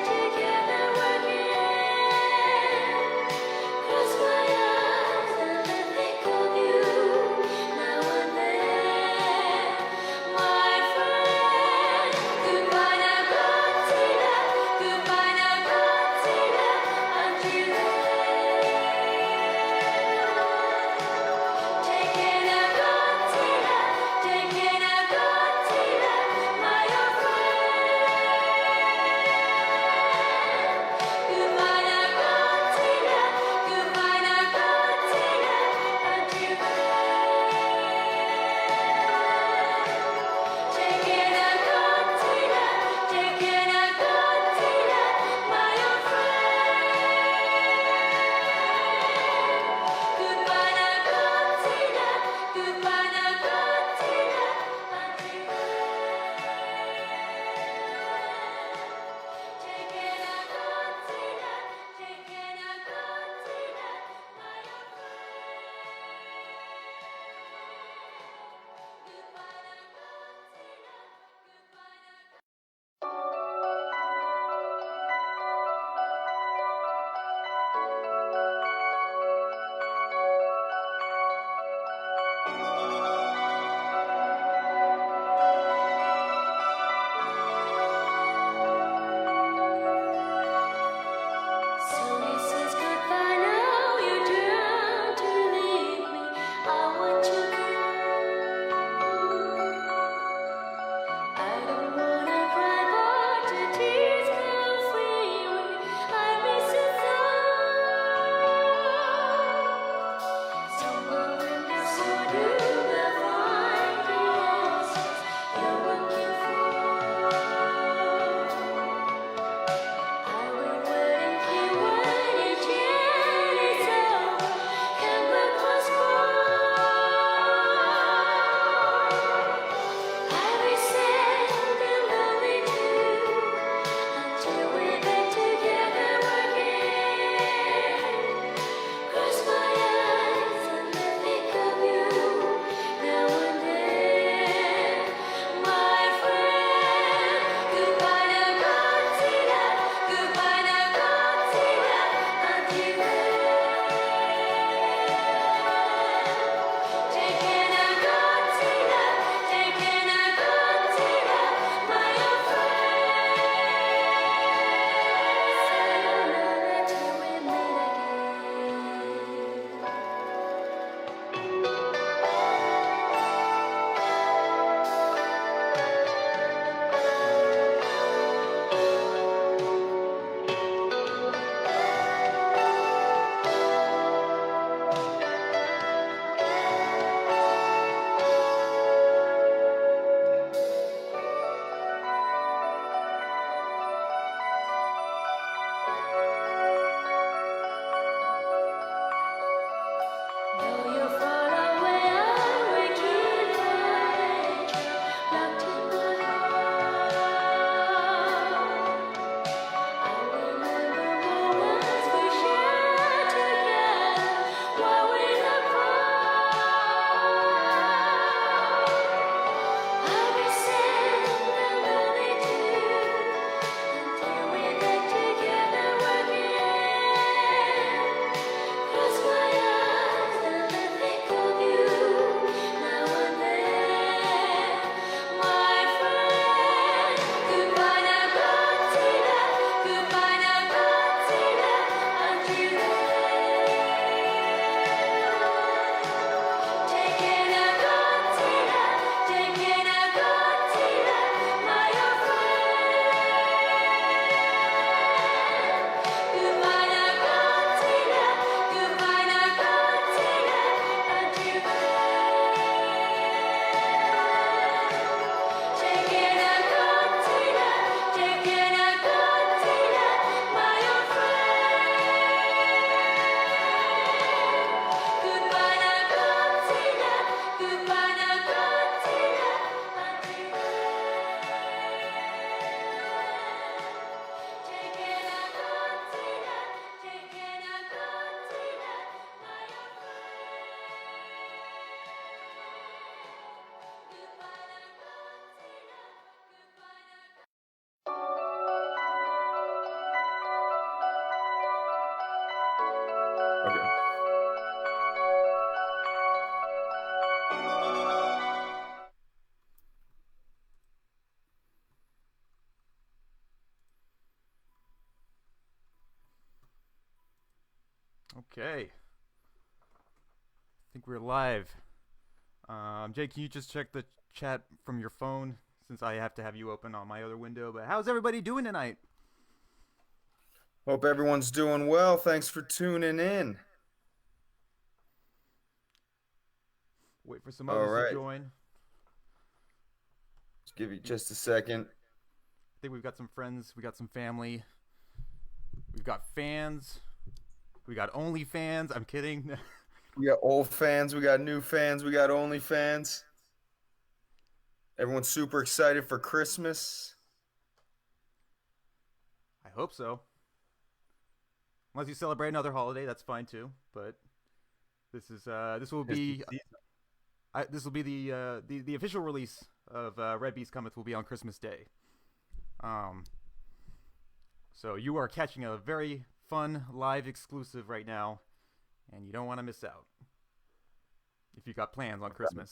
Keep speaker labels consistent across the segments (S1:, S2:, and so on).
S1: Together, working Okay, I think we're live. Jake, can you just check the chat from your phone since I have to have you open on my other window? But how's everybody doing tonight?
S2: Hope everyone's doing well. Thanks for tuning in.
S1: Wait for some
S2: All
S1: others to
S2: right,
S1: join.
S2: let's give you
S1: I
S2: just a second.
S1: think we've got some friends, we got some family, we've got fans, we got only fans. I'm kidding.
S2: We got old fans, we got new fans, we got only fans. Everyone's super excited for Christmas.
S1: I hope so. Unless you celebrate another holiday, that's fine too. But this will
S2: Tis the
S1: be
S2: season.
S1: this will be the official release of Red Beast Cometh will be on Christmas Day. Um, So you are catching a very fun live exclusive right now, and you don't want to miss out if you got plans on Christmas.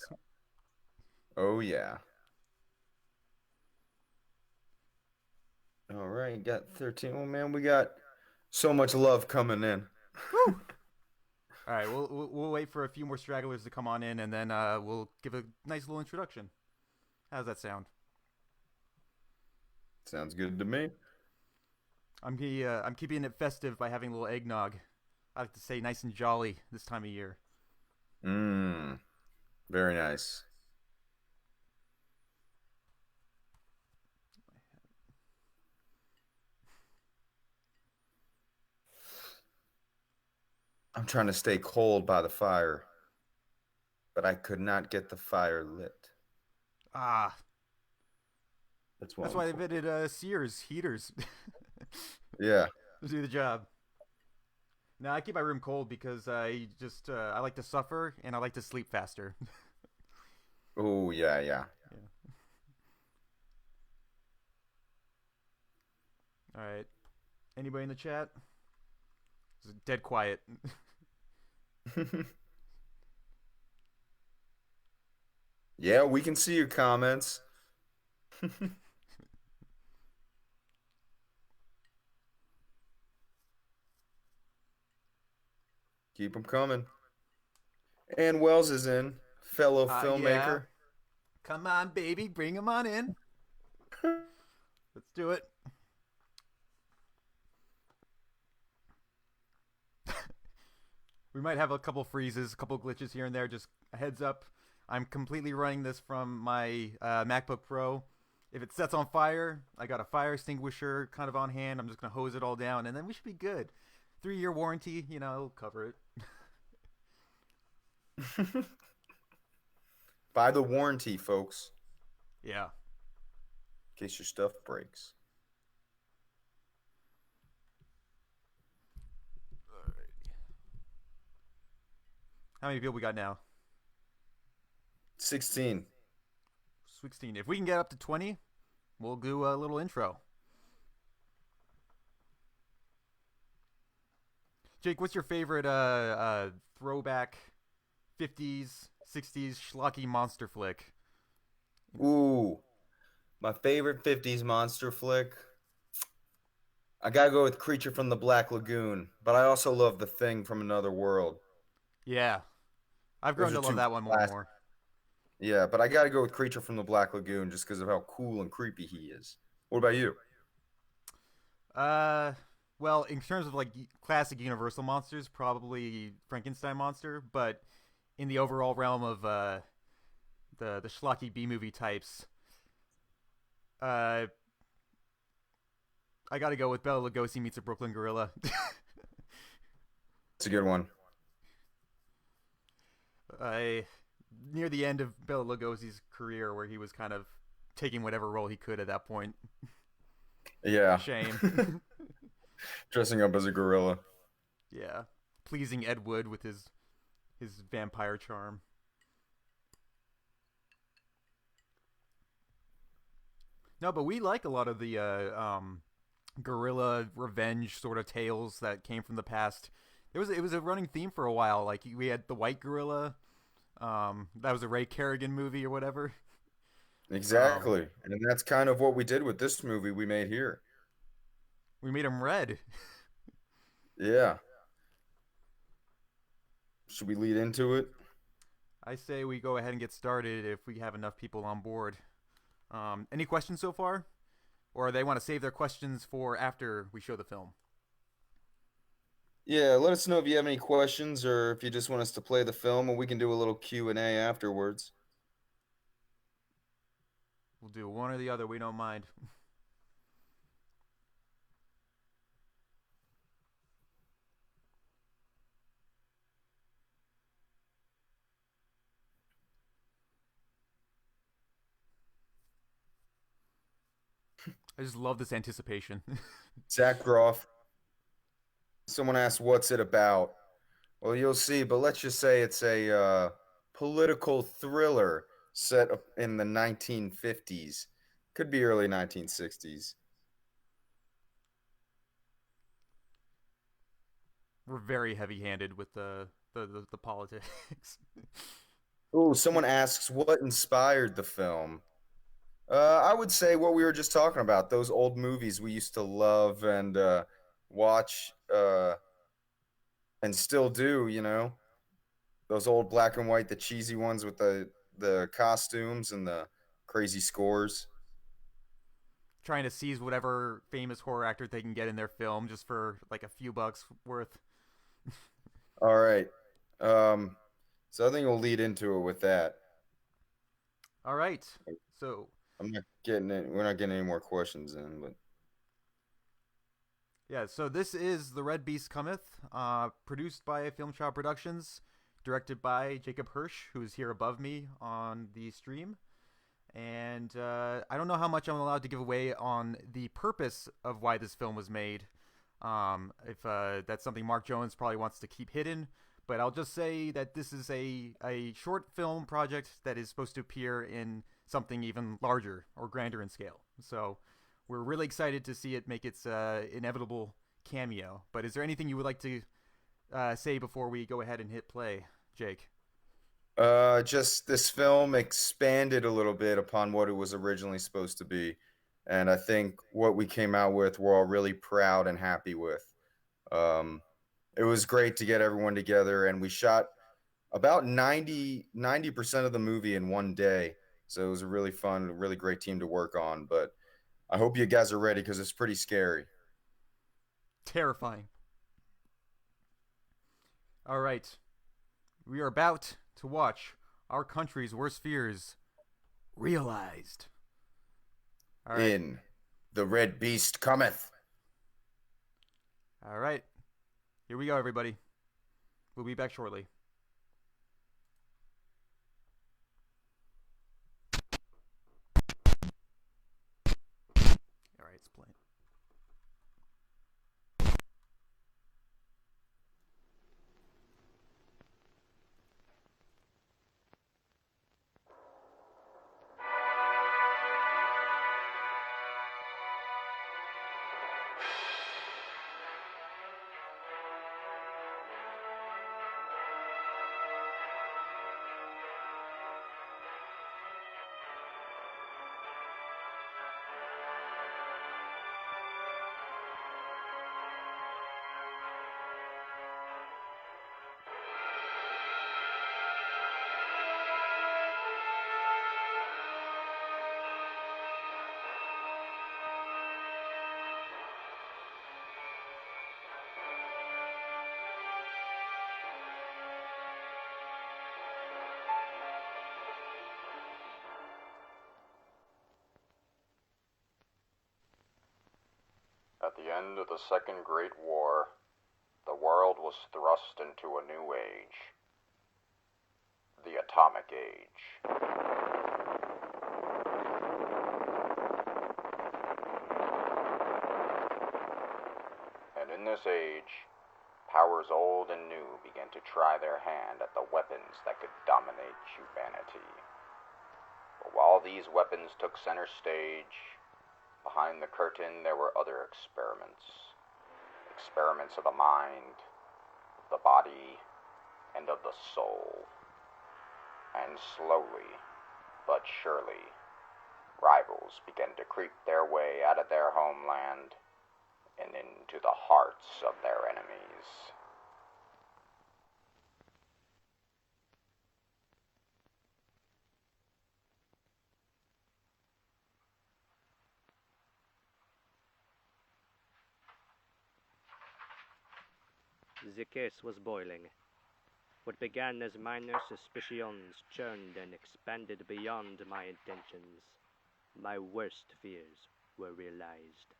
S2: Oh yeah. All right, got 13. Oh man, we got so much love coming in.
S1: Woo! All right, we'll wait for a few more stragglers to come on in, and then we'll give a nice little introduction. How's that sound?
S2: Sounds good to me.
S1: I'm keeping it festive by having a little eggnog. I like to say nice and jolly this time of year.
S2: Mmm, very nice. I'm trying to stay cold by the fire, but I could not get the fire lit.
S1: Ah,
S2: That's why
S1: that's
S2: I'm
S1: why they
S2: cold.
S1: invented Sears heaters
S2: Yeah.
S1: to do the job. Now I keep my room cold because I like to suffer and I like to sleep faster.
S2: Oh yeah, yeah.
S1: Yeah. All right. Anybody in the chat? It's dead quiet.
S2: Yeah, we can see your comments. Keep them coming. And Wells is in, fellow
S1: Yeah.
S2: filmmaker.
S1: Come on, baby, bring him on in. Let's do it. We might have a couple freezes, a couple glitches here and there. Just a heads up. I'm completely running this from my MacBook Pro. If it sets on fire, I got a fire extinguisher kind of on hand. I'm just gonna hose it all down, and then we should be good. 3-year warranty, it'll cover it.
S2: Buy the warranty, folks,
S1: Yeah.
S2: in case your stuff breaks.
S1: How many people we got now?
S2: 16.
S1: 16. If we can get up to 20, we'll do a little intro. Jake, what's your favorite throwback 50s, 60s schlocky monster flick?
S2: Ooh, my favorite 50s monster flick. I gotta go with Creature from the Black Lagoon, but I also love The Thing from Another World.
S1: Yeah, I've grown
S2: Those are
S1: to love
S2: two
S1: that one more and
S2: classic.
S1: more.
S2: Yeah, but I gotta go with Creature from the Black Lagoon just because of how cool and creepy he is. What about you?
S1: Uh, well, in terms of like classic Universal monsters, probably Frankenstein monster, but in the overall realm of the schlocky B movie types, uh, I got to go with Bela Lugosi meets a Brooklyn Gorilla.
S2: It's a good one.
S1: I near the end of Bela Lugosi's career, where he was kind of taking whatever role he could at that point.
S2: Yeah.
S1: Shame.
S2: Dressing up as a gorilla.
S1: Yeah, pleasing Ed Wood with his vampire charm. No, but we like a lot of the gorilla revenge sort of tales that came from the past. It was a running theme for a while. Like we had the White Gorilla. That was a Ray Kerrigan movie or whatever. Um,
S2: Exactly. And that's kind of what we did with this movie we made here.
S1: we made him red.
S2: Yeah. Should we lead into it?
S1: I say we go ahead and get started if we have enough people on board. Any questions so far? Or they want to save their questions for after we show the film?
S2: Yeah, let us know if you have any questions or if you just want us to play the film, and we can do a little Q&A afterwards.
S1: We'll do one or the other. We don't mind. I just love this anticipation.
S2: Zach Groff, someone asked, "What's it about?" Well, you'll see, but let's just say it's a political thriller set up in the 1950s. Could be early 1960s.
S1: We're very heavy-handed with the politics.
S2: Oh, someone asks, "What inspired the film?" I would say what we were just talking about, those old movies we used to love and watch and still do, those old black and white, the cheesy ones with the costumes and the crazy scores.
S1: Trying to seize whatever famous horror actor they can get in their film just for like a few bucks worth.
S2: All right. Um, so I think we'll lead into it with that.
S1: All right. So
S2: I'm not getting it. We're not getting any more questions in, but
S1: yeah, so this is The Red Beast Cometh, produced by Film Child Productions, directed by Jakob Hirsch, who is here above me on the stream. And I don't know how much I'm allowed to give away on the purpose of why this film was made. If that's something Mark Jones probably wants to keep hidden. But I'll just say that this is a short film project that is supposed to appear in something even larger or grander in scale. So we're really excited to see it make its inevitable cameo. But is there anything you would like to say before we go ahead and hit play, Jake?
S2: just this film expanded a little bit upon what it was originally supposed to be, and I think what we came out with, we're all really proud and happy with. Um, it was great to get everyone together, and we shot about 90% of the movie in one day. So it was a really fun, really great team to work on. But I hope you guys are ready because it's pretty scary.
S1: Terrifying. All right. We are about to watch our country's worst fears realized. All right.
S2: In The Red Beast Cometh.
S1: All right. Here we go, everybody. We'll be back shortly. All right, it's playing.
S3: At the end of the Second Great War, the world was thrust into a new age. The Atomic Age. And in this age, powers old and new began to try their hand at the weapons that could dominate humanity. But while these weapons took center stage, behind the curtain there were other experiments. Experiments of the mind, of the body, and of the soul. And slowly, but surely, rivals began to creep their way out of their homeland and into the hearts of their enemies.
S4: The case was boiling. What began as minor suspicions churned and expanded beyond my intentions. My worst fears were realized.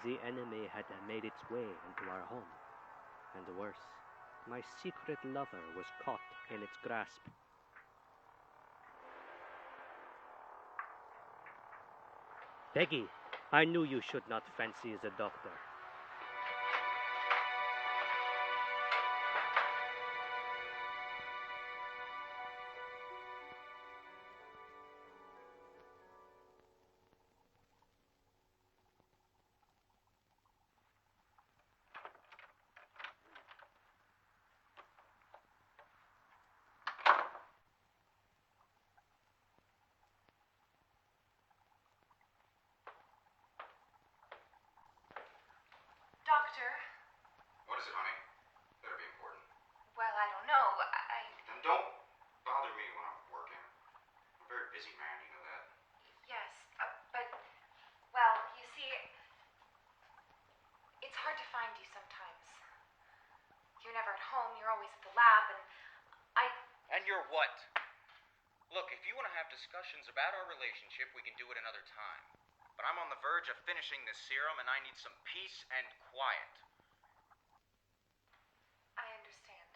S4: The enemy had made its way into our home. And worse, my secret lover was caught in its grasp. Peggy, I knew you should not fancy the doctor.
S5: Doctor?
S3: What is it, honey? Better be important.
S5: Well, I don't know.
S3: Then don't bother me when I'm working. I'm a very busy man, you know that.
S5: Yes, but, well, you see, it's hard to find you sometimes. You're never at home, you're always at the lab, and
S3: And you're what? Look, if you want to have discussions about our relationship, we can do it another time. But I'm on the verge of finishing this serum, and I need some peace and quiet.
S5: I understand.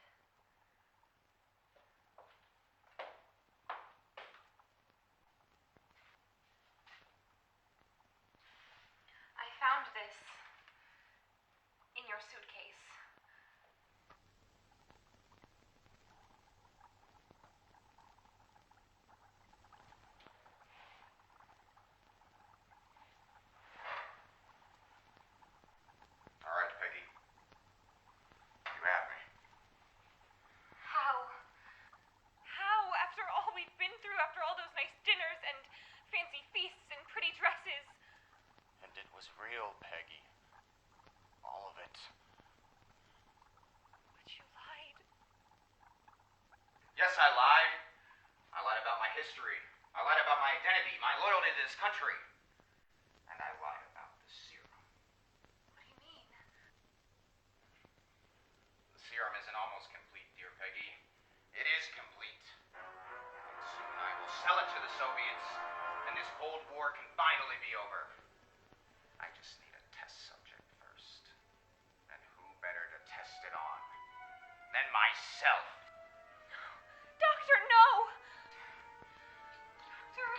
S5: I found this in your suitcase.
S3: All right, Peggy. You have me.
S5: How? How? After all we've been through, after all those nice dinners and fancy feasts and pretty dresses.
S3: And it was real, Peggy. All of it.
S5: But you lied.
S3: Yes, I lied. I lied about my history. I lied about my identity, my loyalty to this country. And I lied about the serum.
S5: What do you mean?
S3: The serum isn't almost complete, dear Peggy. It is complete. And soon I will sell it to the Soviets, and this Cold War can finally be over. I just need a test subject first. And who better to test it on than myself?
S5: Doctor, no! Doctor.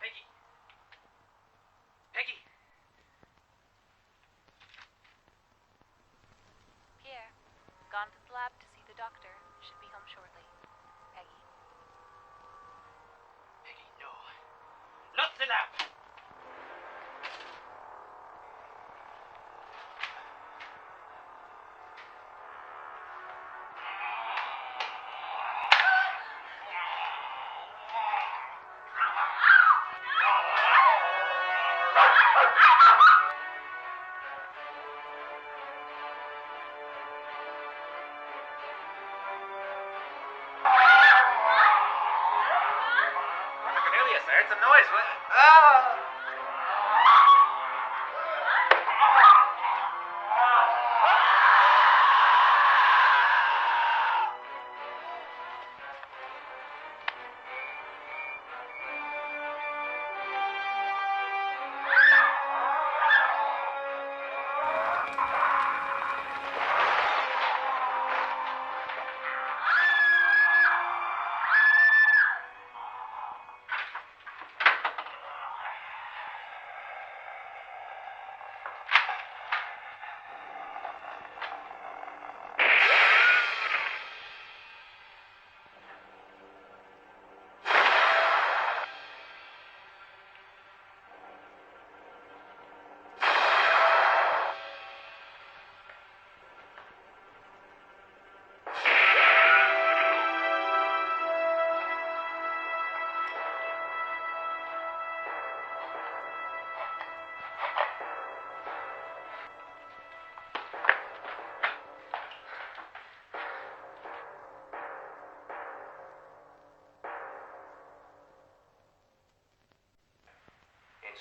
S3: Peggy! Peggy!
S5: Pierre, gone to the lab to see the doctor. Should be home shortly. Peggy.
S3: Peggy, no. Not the lab! Cornelius, I heard some noise. What? Ah!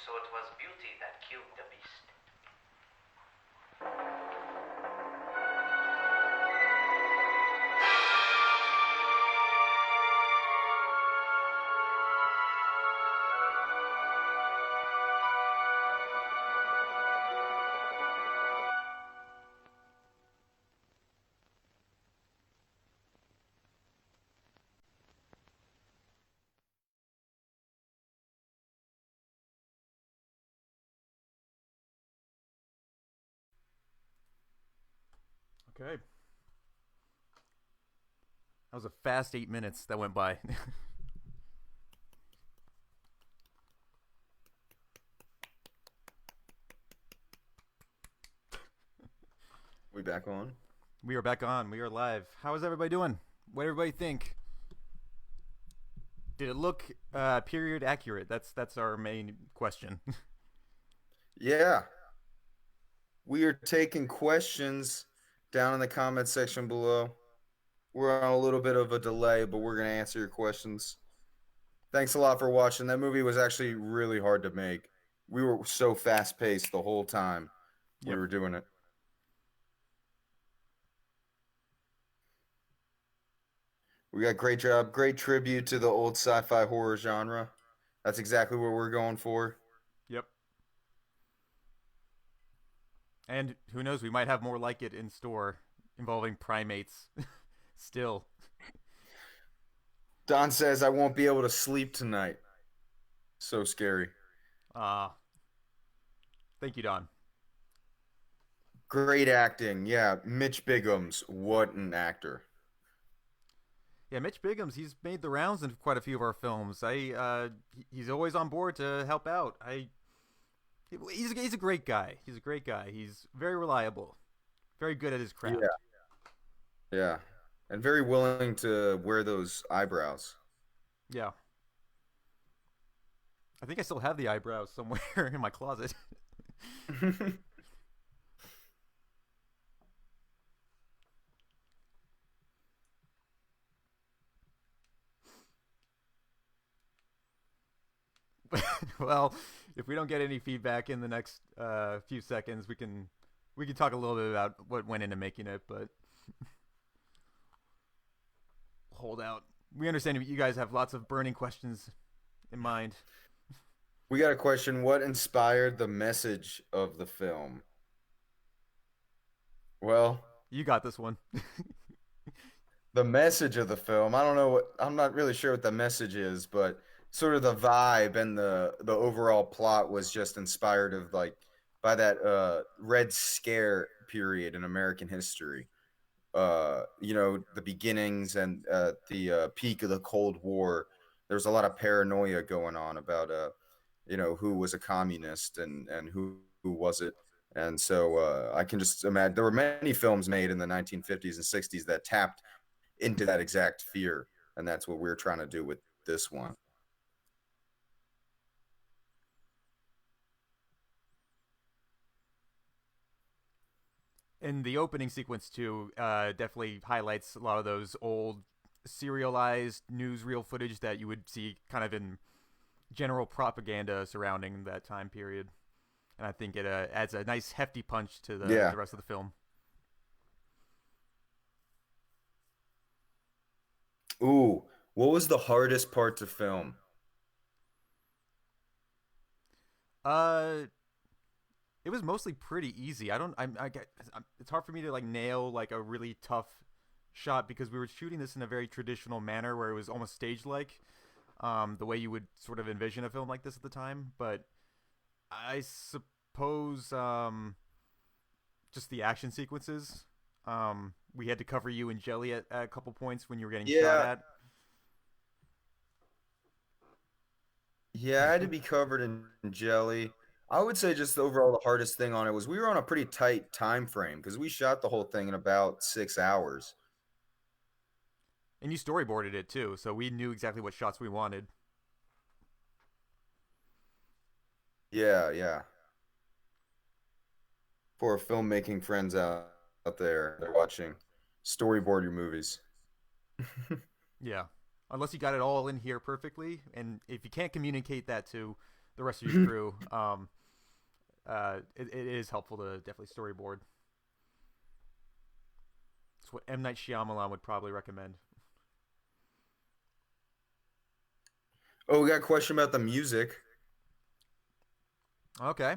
S6: so it was beauty that killed the beast.
S1: Okay. That was a fast 8 minutes that went by.
S2: We back on?
S1: We are back on. We are live. How is everybody doing? What did everybody think? Did it look period accurate? That's our main question.
S2: Yeah. We are taking questions down in the comment section below. We're on a little bit of a delay, but we're going to answer your questions. Thanks a lot for watching. That movie was actually really hard to make. We were so fast paced the whole time we
S1: Yep.
S2: were doing it. We got great job, great tribute to the old sci-fi horror genre. That's exactly what we're going for.
S1: Yep. And who knows, we might have more like it in store involving primates still.
S2: Don says I won't be able to sleep tonight. So scary.
S1: Thank you, Don.
S2: Great acting. Yeah, Mitch Biggums, what an actor.
S1: Yeah, Mitch Biggums, he's made the rounds in quite a few of our films. He's always on board to help out. He's a great guy. He's a great guy. He's very reliable, very good at his craft.
S2: Yeah. And very willing to wear those eyebrows.
S1: Yeah. I think I still have the eyebrows somewhere in my closet. Well, if we don't get any feedback in the next few seconds, we can talk a little bit about what went into making it, but hold out. We understand you guys have lots of burning questions in mind.
S2: We got a question. What inspired the message of the film? Well,
S1: You got this one.
S2: the message of the film, I don't know I'm not really sure what the message is, but sort of the vibe and the overall plot was just inspired of like by that Red Scare period in American history. The beginnings and the peak of the Cold War. There was a lot of paranoia going on about who was a communist and who was it. And so I can just imagine there were many films made in the 1950s and 60s that tapped into that exact fear, and that's what we're trying to do with this one.
S1: And the opening sequence too definitely highlights a lot of those old serialized newsreel footage that you would see kind of in general propaganda surrounding that time period. And I think it adds a nice hefty punch to the rest of the film.
S2: Ooh, what was the hardest part to film?
S1: Uh, it was mostly pretty easy. It's hard for me to like nail like a really tough shot because we were shooting this in a very traditional manner where it was almost stage like, the way you would sort of envision a film like this at the time. But I suppose just the action sequences. We had to cover you in jelly at a couple points when you were getting shot at.
S2: Yeah, I had to be covered in jelly. I would say just overall the hardest thing on it was we were on a pretty tight time frame because we shot the whole thing in about 6 hours.
S1: And you storyboarded it too, so we knew exactly what shots we wanted.
S2: Yeah. For filmmaking friends out there, they're watching, storyboard your movies.
S1: Yeah. Unless you got it all in here perfectly, and if you can't communicate that to the rest of your crew. It is helpful to definitely storyboard. It's what M. Night Shyamalan would probably recommend.
S2: Oh, we got a question about the music.
S1: Okay.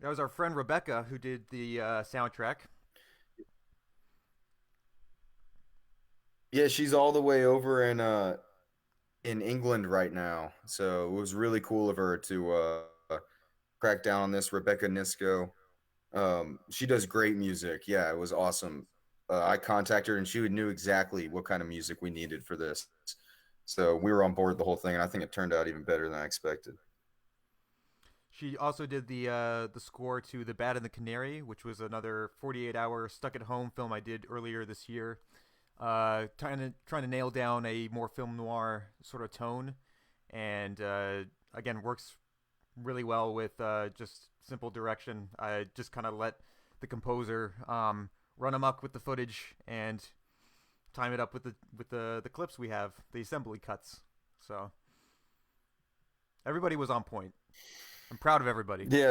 S1: That was our friend Rebecca who did the soundtrack.
S2: Yeah, she's all the way over in England right now. So it was really cool of her to crack down on this. Rebecca Nisco. She does great music. Yeah, it was awesome. I contacted her and she knew exactly what kind of music we needed for this. So we were on board the whole thing, and I think it turned out even better than I expected.
S1: She also did the score to The Bat and the Canary, which was another 48-hour stuck-at-home film I did earlier this year. Trying to nail down a more film noir sort of tone, and again works really well with just simple direction. I just kind of let the composer run amok with the footage and time it up with the clips we have, the assembly cuts. So everybody was on point. I'm proud of everybody.
S2: Yeah.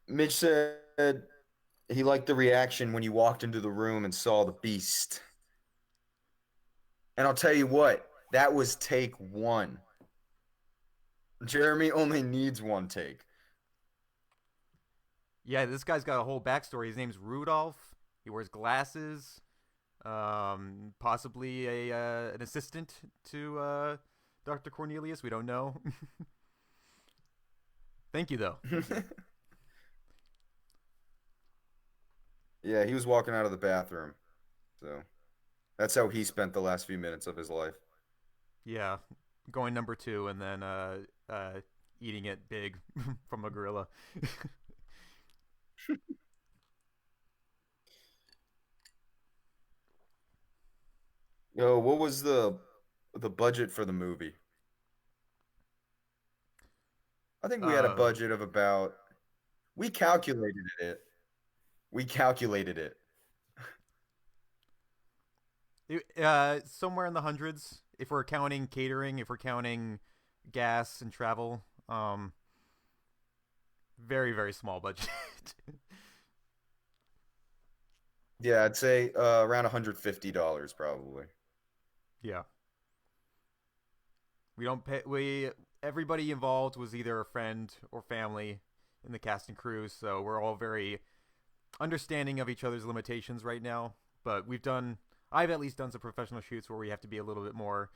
S2: Mitch said he liked the reaction when you walked into the room and saw the beast. And I'll tell you what, that was take one. Jeremy only needs one take.
S1: Yeah, this guy's got a whole backstory. His name's Rudolph. He wears glasses. Possibly an assistant to Dr. Cornelius. We don't know. Thank you, though.
S2: Yeah, he was walking out of the bathroom. So that's how he spent the last few minutes of his life.
S1: Yeah, going number 2 and then eating it big from a gorilla.
S2: Yo, what was the budget for the movie? I think we had a budget of about. We calculated it. We calculated it.
S1: Somewhere in the hundreds, if we're counting catering, if we're counting gas and travel. Very, very small budget.
S2: Yeah, I'd say around $150 probably.
S1: Yeah. We don't pay. Everybody involved was either a friend or family in the cast and crew, so we're all very understanding of each other's limitations right now. But I've at least done some professional shoots where we have to be a little bit more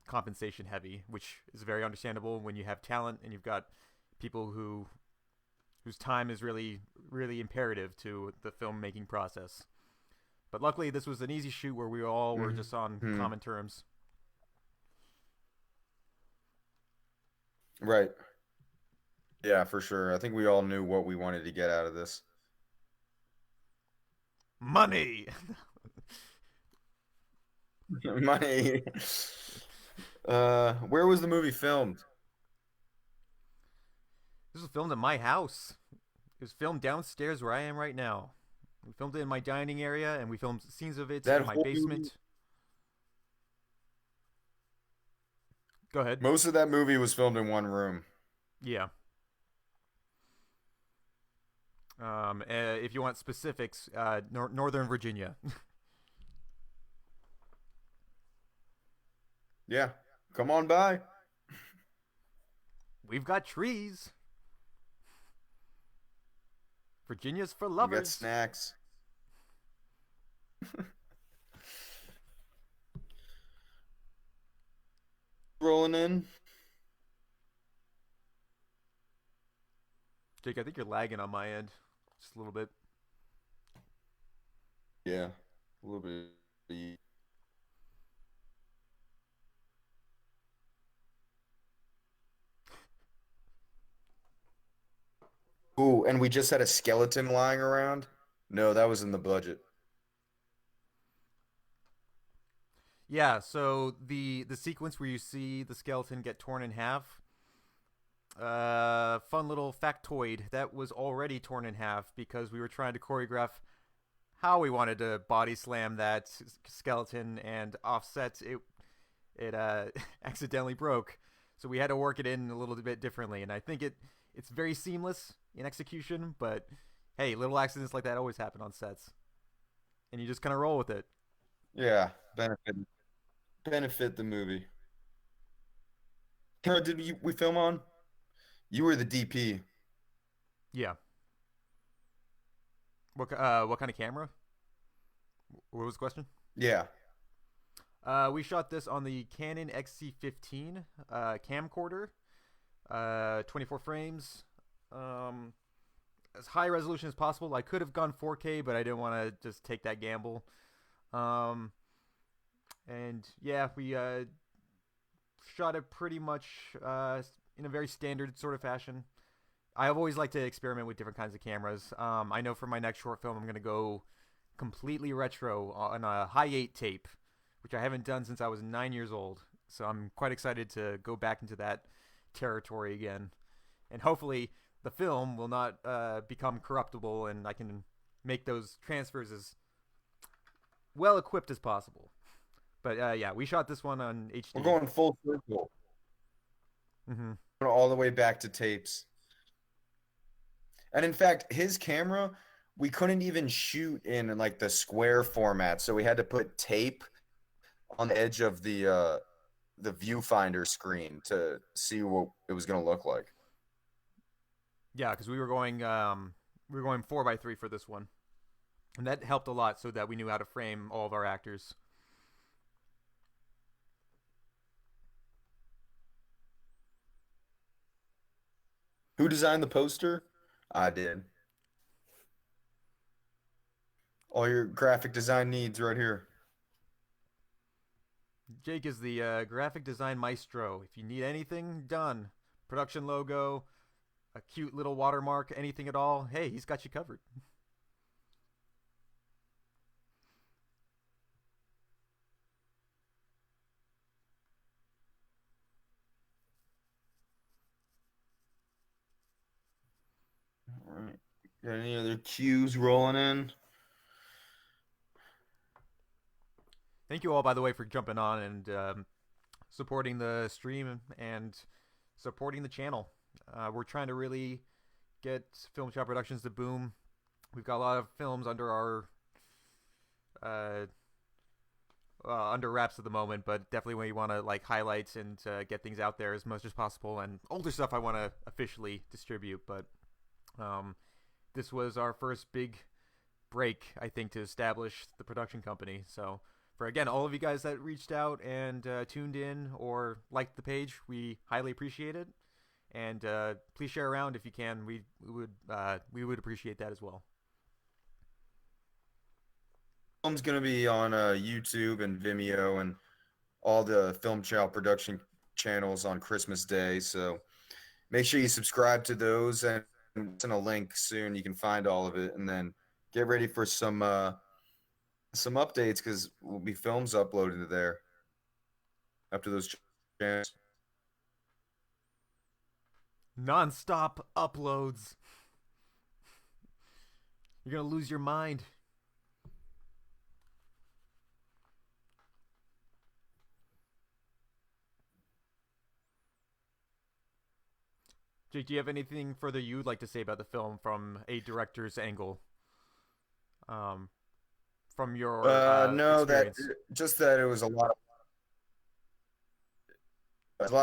S1: compensation heavy, which is very understandable when you have talent and you've got people whose time is really, really imperative to the filmmaking process. But luckily, this was an easy shoot where we all were just on common terms.
S2: Right. Yeah, for sure. I think we all knew what we wanted to get out of this.
S1: Money!
S2: Money. Where was the movie filmed?
S1: This was filmed at my house. It was filmed downstairs where I am right now. We filmed it in my dining area, and we filmed scenes of it in my basement. Go ahead.
S2: Most of that movie was filmed in one room.
S1: Yeah. If you want specifics, Northern Virginia.
S2: Yeah. Come on by.
S1: We've got trees. Virginia's for
S2: We
S1: lovers.
S2: got snacks. Rolling in.
S1: Jake, I think you're lagging on my end. Just a little bit.
S2: Yeah. A little bit. Ooh, and we just had a skeleton lying around? No, that was in the budget.
S1: Yeah, so the sequence where you see the skeleton get torn in half, fun little factoid, that was already torn in half because we were trying to choreograph how we wanted to body slam that skeleton and offset it. it accidentally broke. So we had to work it in a little bit differently, and I think it's very seamless in execution. But hey, little accidents like that always happen on sets, and you just kind of roll with it.
S2: Yeah, benefit the movie. Camera did we film on? You were the DP.
S1: Yeah. What kind of camera? What was the question?
S2: Yeah.
S1: We shot this on the Canon XC15 camcorder, 24 frames, as high resolution as possible. I could have gone 4K, but I didn't want to just take that gamble. And yeah, we shot it pretty much in a very standard sort of fashion. I've always liked to experiment with different kinds of cameras. I know for my next short film, I'm going to go completely retro on a high 8 tape, which I haven't done since I was 9 years old. So I'm quite excited to go back into that territory again. And hopefully the film will not become corruptible, and I can make those transfers as well equipped as possible. But yeah, we shot this one on HD.
S2: We're going full circle.
S1: Mm-hmm.
S2: All the way back to tapes. And in fact, his camera, we couldn't even shoot in like the square format, so we had to put tape on the edge of the viewfinder screen to see what it was going to look like.
S1: Yeah, because we were going 4x3 for this one, and that helped a lot, so that we knew how to frame all of our actors.
S2: Who designed the poster? I did. All your graphic design needs right here.
S1: Jake is the graphic design maestro. If you need anything done, production logo, a cute little watermark, anything at all, hey, he's got you covered.
S2: All right. Got any other cues rolling in?
S1: Thank you all, by the way, for jumping on and supporting the stream and supporting the channel. We're trying to really get Film Shop Productions to boom. We've got a lot of films under our under wraps at the moment, but definitely we want to like highlight and get things out there as much as possible. And older stuff I want to officially distribute, but this was our first big break, I think, to establish the production company. So for, again, all of you guys that reached out and tuned in or liked the page, we highly appreciate it. And please share around if you can. We would appreciate that as well.
S2: Film's going to be on YouTube and Vimeo and all the Film Chow production channels on Christmas Day. So make sure you subscribe to those, and send a link soon. You can find all of it, and then get ready for some updates, because will be films uploaded to there after those channels.
S1: Non-stop uploads. You're gonna lose your mind. Jake, do you have anything further you'd like to say about the film from a director's angle? From your
S2: no,
S1: experience?
S2: just that it was a lot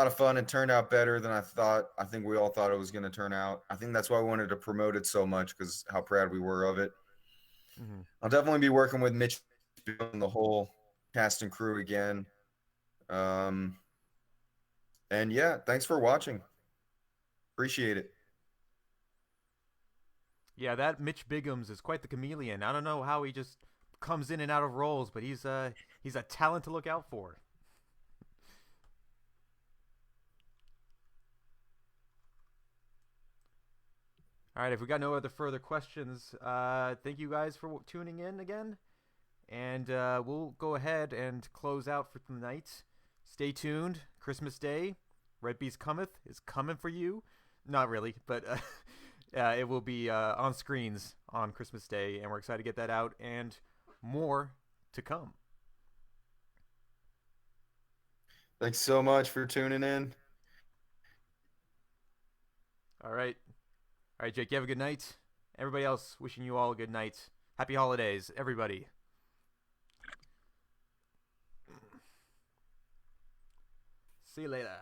S2: of fun. It turned out better than I thought. I think we all thought it was going to turn out. I think that's why we wanted to promote it so much, because how proud we were of it. Mm-hmm. I'll definitely be working with Mitch and the whole cast and crew again. And yeah, thanks for watching. Appreciate it.
S1: Yeah, that Mitch Biggums is quite the chameleon. I don't know how he just comes in and out of roles, but he's a talent to look out for. All right, if we got no other further questions, thank you guys for tuning in again. And we'll go ahead and close out for tonight. Stay tuned. Christmas Day, Red Beast Cometh is coming for you. Not really, but it will be on screens on Christmas Day, and we're excited to get that out, and more to come.
S2: Thanks so much for tuning in.
S1: All right. All right, Jake, you have a good night. Everybody else, wishing you all a good night. Happy holidays, everybody. See you later.